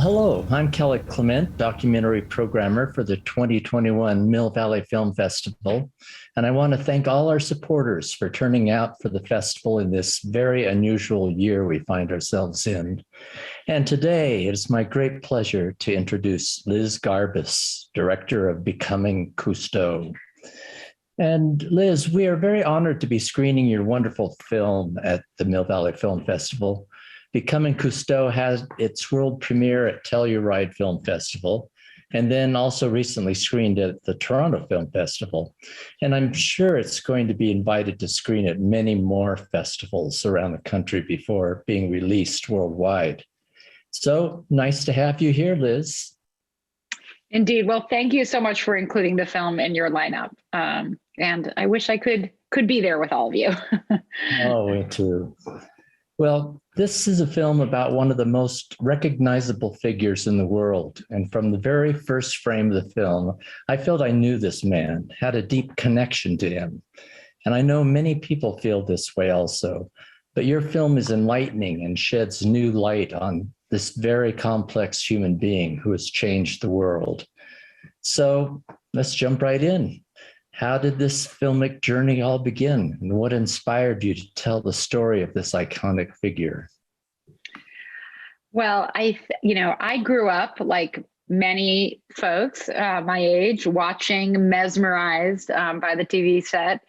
Well, hello, I'm Clement, documentary programmer for the 2021 Mill Valley Film Festival. And I want to thank all our supporters for turning out for the festival in this very unusual year we find ourselves in. And today it is my great pleasure to introduce Liz Garbus, director of Becoming Cousteau. And Liz, we are very honored to be screening your wonderful film at the Mill Valley Film Festival. Becoming Cousteau had its world premiere at Telluride Film Festival, and then also recently screened at the Toronto Film Festival. And I'm sure it's going to be invited to screen at many more festivals around the country before being released worldwide. So nice to have you here, Liz. Indeed. Well, thank you so much for including the film in your lineup. And I wish I could be there with all of you. Oh, me too. Well, this is a film about one of the most recognizable figures in the world. And from the very first frame of the film, I felt I knew this man, had a deep connection to him. And I know many people feel this way also. But your film is enlightening and sheds new light on this very complex human being who has changed the world. So let's jump right in. How did this filmic journey all begin, and what inspired you to tell the story of this iconic figure? Well, I grew up like many folks my age, watching, mesmerized by the TV set,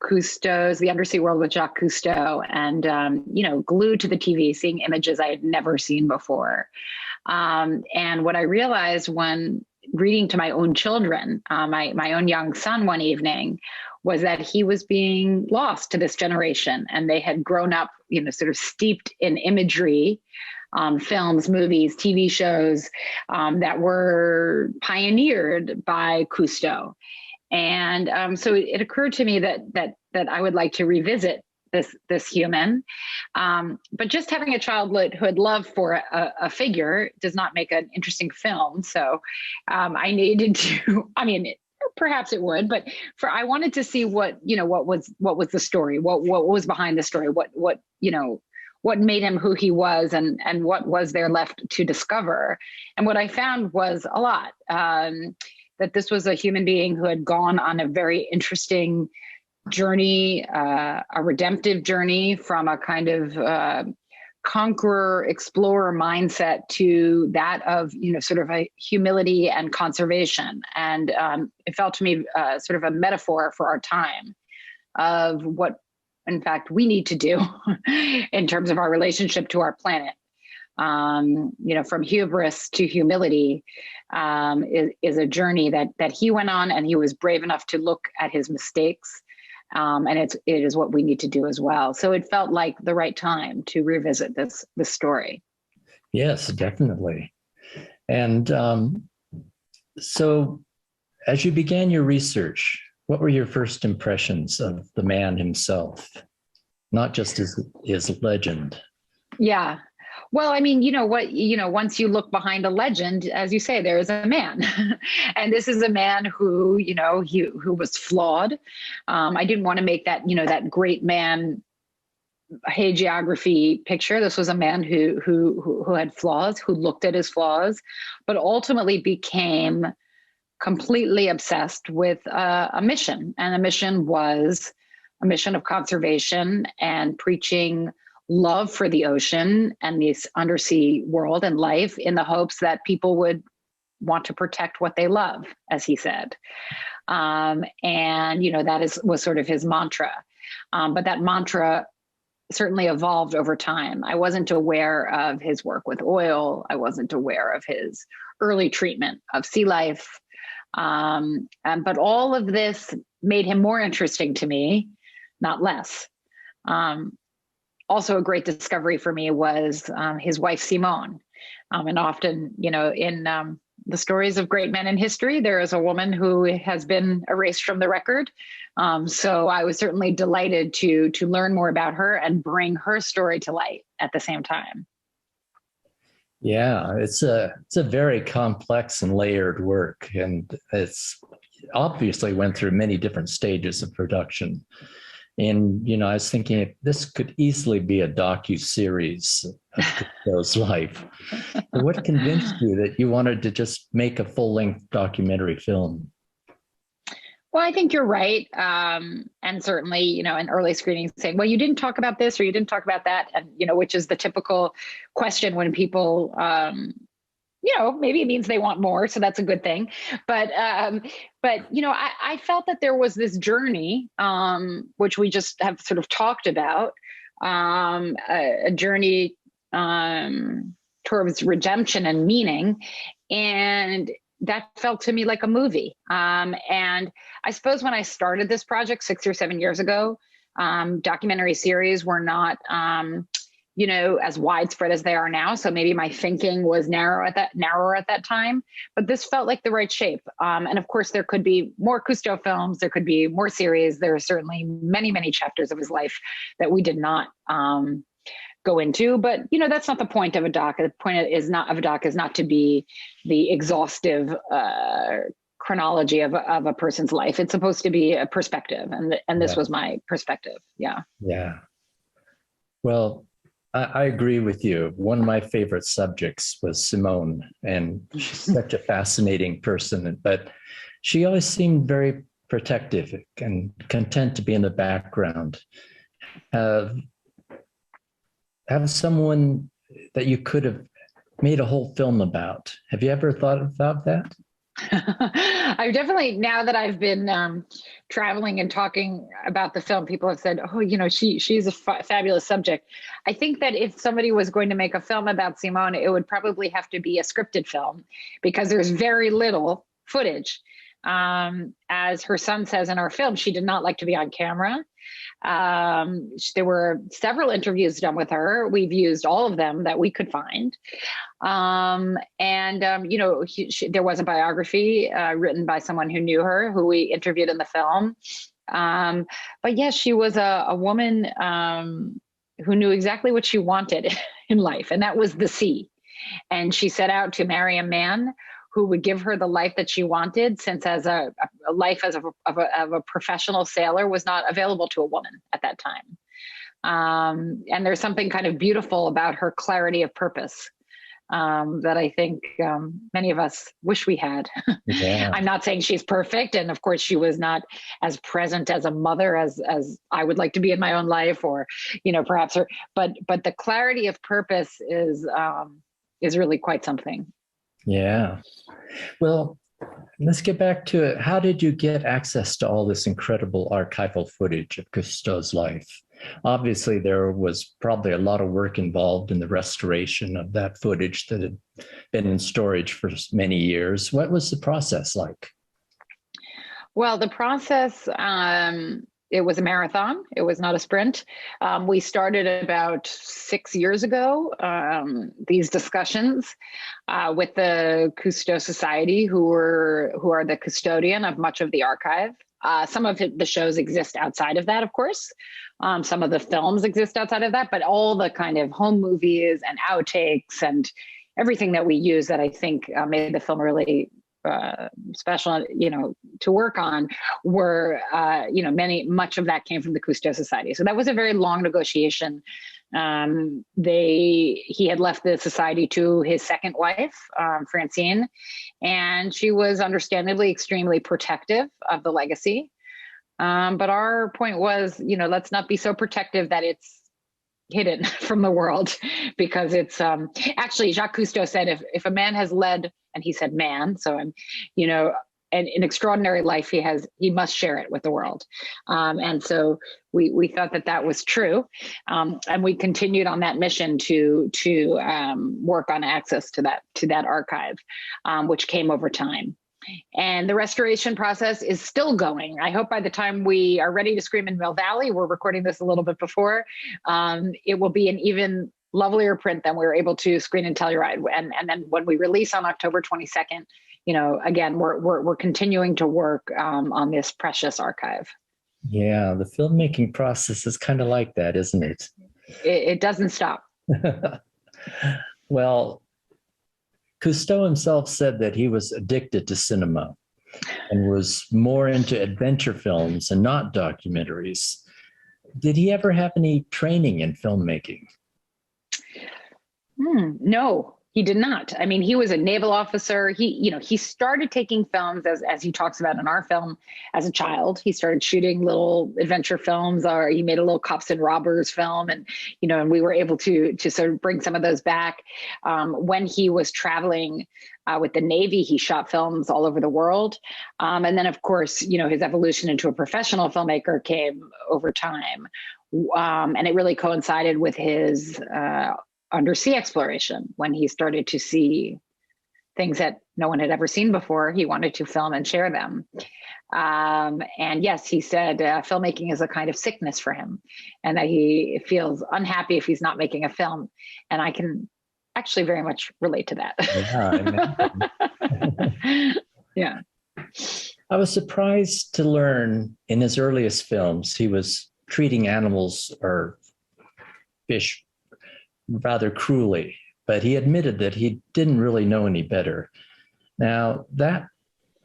Cousteau's The Undersea World with Jacques Cousteau, and glued to the TV, seeing images I had never seen before. And what I realized when reading to my own children, my own young son one evening, was that he was being lost to this generation, and they had grown up, sort of steeped in imagery, films, movies, TV shows that were pioneered by Cousteau. And so it occurred to me that I would like to revisit this human, but just having a childhood love for a figure does not make an interesting film. So I needed to. I mean, perhaps it would, but I wanted to see what was the story, what was behind the story, what made him who he was, and what was there left to discover. And what I found was a lot. That this was a human being who had gone on a very interesting journey, a redemptive journey from a kind of conqueror, explorer mindset to that of, sort of a humility and conservation. And it felt to me sort of a metaphor for our time of what, in fact, we need to do in terms of our relationship to our planet. From hubris to humility is a journey that he went on, and he was brave enough to look at his mistakes. And it is what we need to do as well. So it felt like the right time to revisit this story. Yes, definitely. And so as you began your research, what were your first impressions of the man himself, not just his legend? Yeah. Well, I mean, once you look behind a legend, as you say, there is a man. And this is a man who, who was flawed. I didn't want to make that, that great man hagiography picture. This was a man who had flaws, who looked at his flaws, but ultimately became completely obsessed with a mission. And the mission was a mission of conservation and preaching love for the ocean and this undersea world and life, in the hopes that people would want to protect what they love, as he said. And, that was sort of his mantra. But that mantra certainly evolved over time. I wasn't aware of his work with oil. I wasn't aware of his early treatment of sea life. But all of this made him more interesting to me, not less. Also, a great discovery for me was his wife, Simone. And often, in the stories of great men in history, there is a woman who has been erased from the record. So I was certainly delighted to learn more about her and bring her story to light at the same time. Yeah, it's a very complex and layered work, and it's obviously went through many different stages of production. And, I was thinking this could easily be a docu-series of Cousteau's life. But what convinced you that you wanted to just make a full-length documentary film? Well, I think you're right. And certainly, in early screenings saying, well, you didn't talk about this or you didn't talk about that. And, which is the typical question when people, maybe it means they want more. So that's a good thing. But I felt that there was this journey, which we just have sort of talked about, a journey towards redemption and meaning. And that felt to me like a movie. And I suppose when I started this project 6 or 7 years ago, documentary series were not, as widespread as they are now. So maybe my thinking was narrower at that time, but this felt like the right shape. And of course, there could be more Cousteau films. There could be more series. There are certainly many, many chapters of his life that we did not go into, but that's not the point of a doc. The point of a doc is not to be the exhaustive chronology of a person's life. It's supposed to be a perspective, and this was my perspective. Yeah. Well, I agree with you. One of my favorite subjects was Simone, and she's such a fascinating person, but she always seemed very protective and content to be in the background. Have someone that you could have made a whole film about. Have you ever thought about that? I've definitely, now that I've been traveling and talking about the film, people have said, oh, she's a fabulous subject. I think that if somebody was going to make a film about Simone, it would probably have to be a scripted film because there's very little footage. As her son says in our film, she did not like to be on camera. There were several interviews done with her. We've used all of them that we could find. There was a biography written by someone who knew her, who we interviewed in the film. But yes, she was a woman who knew exactly what she wanted in life, and that was the sea. And she set out to marry a man who would give her the life that she wanted, since as a life as of a professional sailor was not available to a woman at that time. And there's something kind of beautiful about her clarity of purpose that I think many of us wish we had. Yeah. I'm not saying she's perfect, and of course she was not as present as a mother as I would like to be in my own life, or perhaps her. But the clarity of purpose is really quite something. Yeah. Well, let's get back to it. How did you get access to all this incredible archival footage of Cousteau's life? Obviously, there was probably a lot of work involved in the restoration of that footage that had been in storage for many years. What was the process like? Well, the process, it was a marathon. It was not a sprint. We started about 6 years ago, these discussions with the Cousteau Society, who are the custodian of much of the archive. Some of the shows exist outside of that, of course. Some of the films exist outside of that, but all the kind of home movies and outtakes and everything that we use that I think made the film really special, to work on were, much of that came from the Cousteau Society. So that was a very long negotiation. He had left the society to his second wife, Francine, and she was understandably extremely protective of the legacy. But our point was, let's not be so protective that it's hidden from the world, because it's actually Jacques Cousteau said, if a man has led, and he said man, so an extraordinary life, he must share it with the world. And so we thought that was true. And we continued on that mission to work on access to that archive, which came over time. And the restoration process is still going. I hope by the time we are ready to scream in Mill Valley, we're recording this a little bit before, it will be an even lovelier print than we were able to screen in Telluride. And then when we release on October 22nd, again, we're continuing to work on this precious archive. Yeah, the filmmaking process is kind of like that, isn't it? It doesn't stop. Well, Cousteau himself said that he was addicted to cinema and was more into adventure films and not documentaries. Did he ever have any training in filmmaking? No, he did not. I mean, he was a naval officer. He started taking films as he talks about in our film as a child. He started shooting little adventure films, or he made a little cops and robbers film, and and we were able to sort of bring some of those back. When he was traveling with the Navy, he shot films all over the world, and then of course, his evolution into a professional filmmaker came over time, and it really coincided with his undersea exploration. When he started to see things that no one had ever seen before, he wanted to film and share them. And yes, he said filmmaking is a kind of sickness for him, and that he feels unhappy if he's not making a film. And I can actually very much relate to that. Yeah, yeah. I was surprised to learn in his earliest films, he was treating animals or fish rather cruelly, but he admitted that he didn't really know any better. Now, that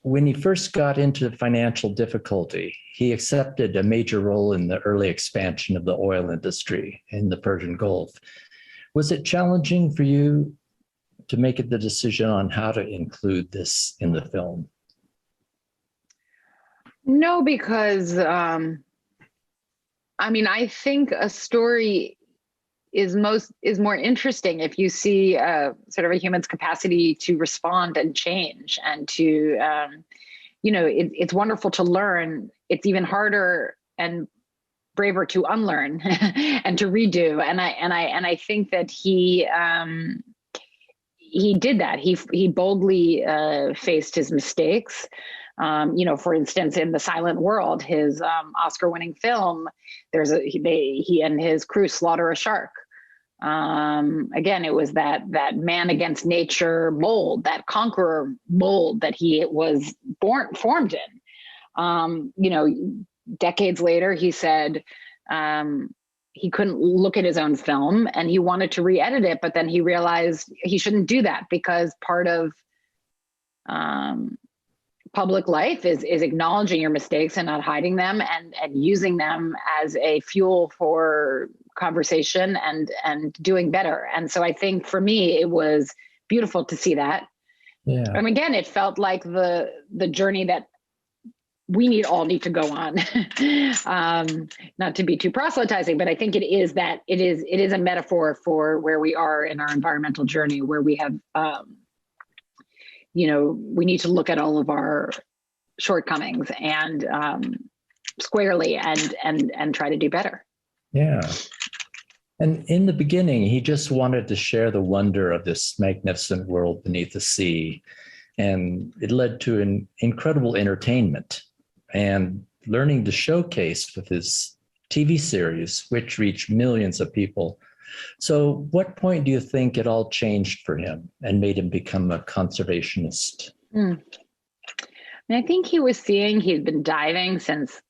when he first got into financial difficulty, he accepted a major role in the early expansion of the oil industry in the Persian Gulf. Was it challenging for you to make the decision on how to include this in the film? No, because I think a story is more interesting if you see sort of a human's capacity to respond and change, and to it's wonderful to learn. It's even harder and braver to unlearn and to redo. And I think that he did that. He boldly faced his mistakes. For instance, in The Silent World, his Oscar-winning film, he and his crew slaughter a shark. Again, it was that man against nature mold, that conqueror mold that he was formed in. Decades later, he said he couldn't look at his own film and he wanted to re-edit it, but then he realized he shouldn't do that, because part of public life is acknowledging your mistakes and not hiding them, and using them as a fuel for conversation and doing better. And so I think for me, it was beautiful to see that. Yeah. And again, it felt like the journey that we all need to go on. Not to be too proselytizing, but I think it is a metaphor for where we are in our environmental journey, where we have we need to look at all of our shortcomings and squarely and try to do better. Yeah. And in the beginning, he just wanted to share the wonder of this magnificent world beneath the sea. And it led to an incredible entertainment and learning to showcase with his TV series, which reached millions of people. So what point do you think it all changed for him and made him become a conservationist? I think he was seeing, he'd been diving since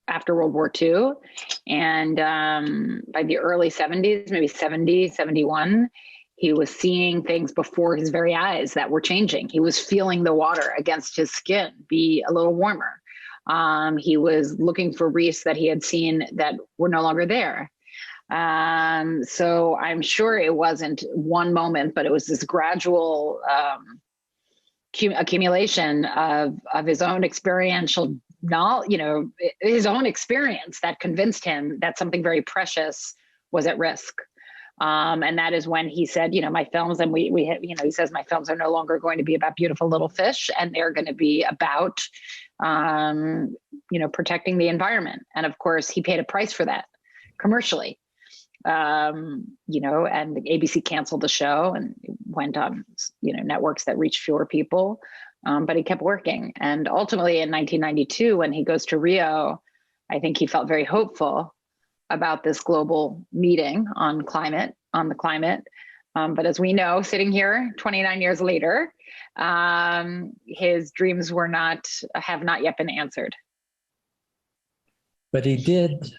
after World War II. And by the early 70s, maybe 70, 71, he was seeing things before his very eyes that were changing. He was feeling the water against his skin be a little warmer. He was looking for reefs that he had seen that were no longer there. So I'm sure it wasn't one moment, but it was this gradual accumulation of his own experiential knowledge, his own experience that convinced him that something very precious was at risk. And that is when he said, my films, and he says, my films are no longer going to be about beautiful little fish, and they're going to be about, protecting the environment. And of course, he paid a price for that commercially. And ABC canceled the show and went on, networks that reached fewer people. But he kept working. And ultimately in 1992, when he goes to Rio, I think he felt very hopeful about this global meeting on the climate. But as we know, sitting here 29 years later, his dreams have not yet been answered. But he did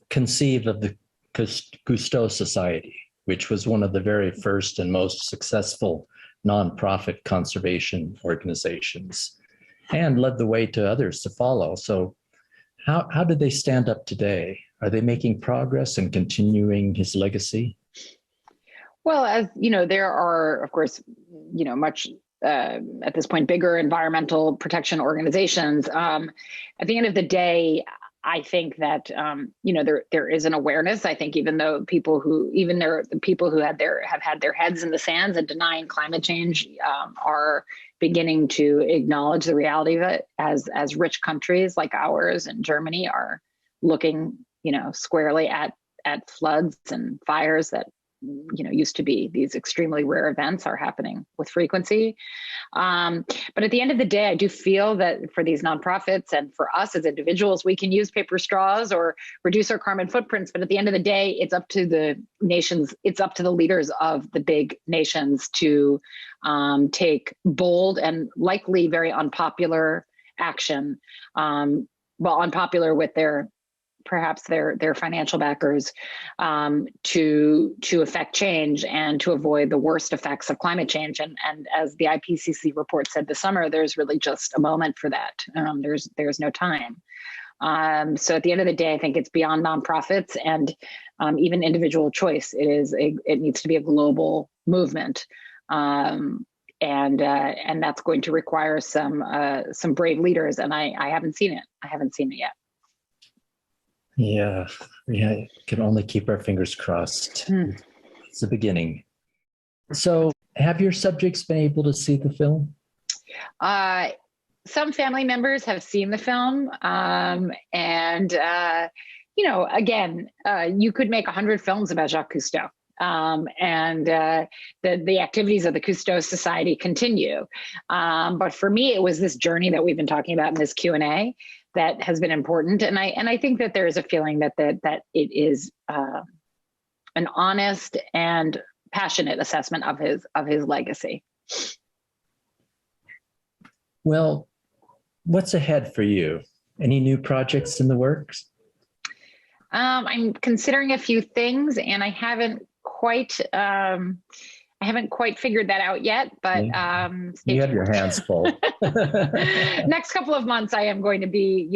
conceive of the Cousteau Society, which was one of the very first and most successful nonprofit conservation organizations, and led the way to others to follow. So How did they stand up today? Are they making progress and continuing his legacy? Well, as you know, there are, of course, much at this point, bigger environmental protection organizations. At the end of the day, I think that there is an awareness. I think even though the people who have had their heads in the sands and denying climate change are beginning to acknowledge the reality of it, as rich countries like ours and Germany are looking squarely at floods and fires that used to be these extremely rare events are happening with frequency. But at the end of the day, I do feel that for these nonprofits and for us as individuals, we can use paper straws or reduce our carbon footprints. But at the end of the day, it's up to the nations, it's up to the leaders of the big nations to take bold and likely very unpopular action. Unpopular with perhaps their financial backers to affect change and to avoid the worst effects of climate change. And as the IPCC report said this summer, there's really just a moment for that. There's no time. So at the end of the day, I think it's beyond nonprofits and even individual choice. It needs to be a global movement. And that's going to require some brave leaders. And I haven't seen it. I haven't seen it yet. Yeah, we can only keep our fingers crossed. It's the beginning. So have your subjects been able to see the film? Some family members have seen the film. Again, you could make 100 films about Jacques Cousteau. The activities of the Cousteau Society continue. But for me, it was this journey that we've been talking about in this Q&A that has been important. And I think that there is a feeling that it is an honest and passionate assessment of his legacy. Well, what's ahead for you? Any new projects in the works? I'm considering a few things, and I haven't quite figured that out yet, but you have your hands full. Next couple of months, I am going to be,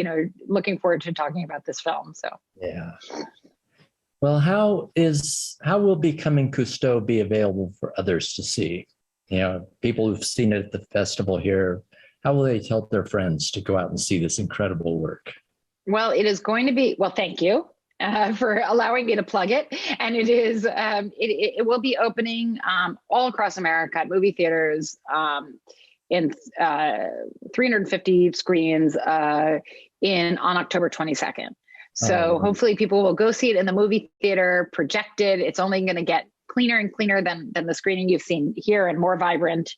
looking forward to talking about this film. So yeah. Well, how will Becoming Cousteau be available for others to see? People who've seen it at the festival here, how will they tell their friends to go out and see this incredible work? Well, it is going to be, thank you for allowing me to plug it. And it is, it will be opening all across America at movie theaters in 350 screens on October 22nd. So hopefully people will go see it in the movie theater, projected. It's only going to get cleaner and cleaner than the screening you've seen here and more vibrant.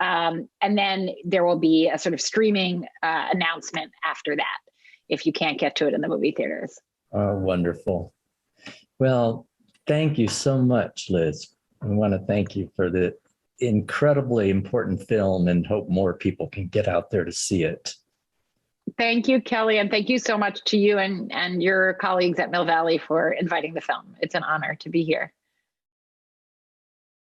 And then there will be a sort of streaming announcement after that if you can't get to it in the movie theaters. Oh, wonderful. Well, thank you so much, Liz. I want to thank you for the incredibly important film and hope more people can get out there to see it. Thank you, Kelly. And thank you so much to you and your colleagues at Mill Valley for inviting the film. It's an honor to be here.